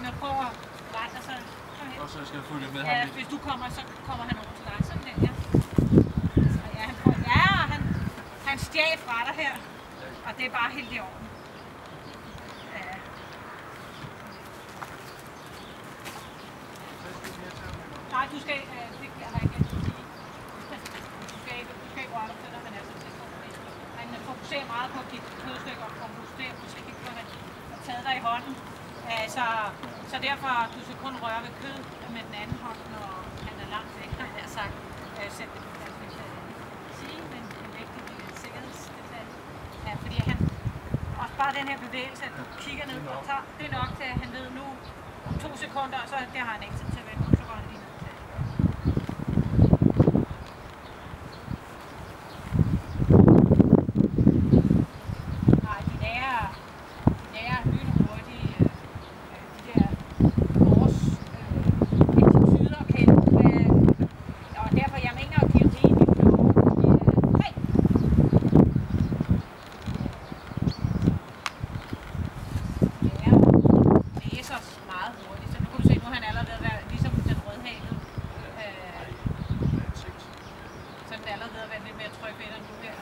men prøv at dreje dig så. Og så skal jeg følge med Ja, ham lidt. hvis du kommer, så kommer han over til dig. Sådan der, ja. Så ja, han prøver, ja, han stjal fra dig her. Og det er bare helt i orden. Ja. Nej, du skal ikke, det har jeg ikke glemt at sige. Du skal ikke røre dig til, når han er sådan set. Han fokuserer meget på dit kødstykke og fokuserer på sig ikke, når han har taget dig i hånden. Så derfor, du skal kun røre ved kød med den anden hånd, når han er langt væk, har jeg sagt. Sæt det på plads, hvis jeg sige, men en vigtig sikkerhedsdetalje. Ja, fordi han, også bare den her bevægelse, at du kigger ned og tager, det er nok til, at han ved nu, om 2 sekunder, og så det har han ikke tid til at vente, så går han lige ned til. Nej, de nære lynhurtige, de der vores attituder kan, og derfor jeg mener, at de er rimelig kloge. Hej! Ja, læser os meget hurtigt, så nu kan du se, nu er han allerede været ligesom den rødhalede. Så den er allerede været lidt mere tryg ved dig nu her.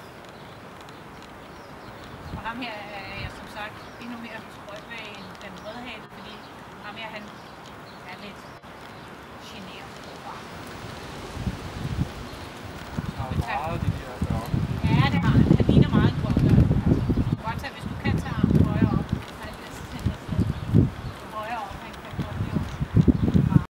Og ham her er jeg som sagt endnu mere tryg ved end den rødhalede, fordi ham her han er lidt generet.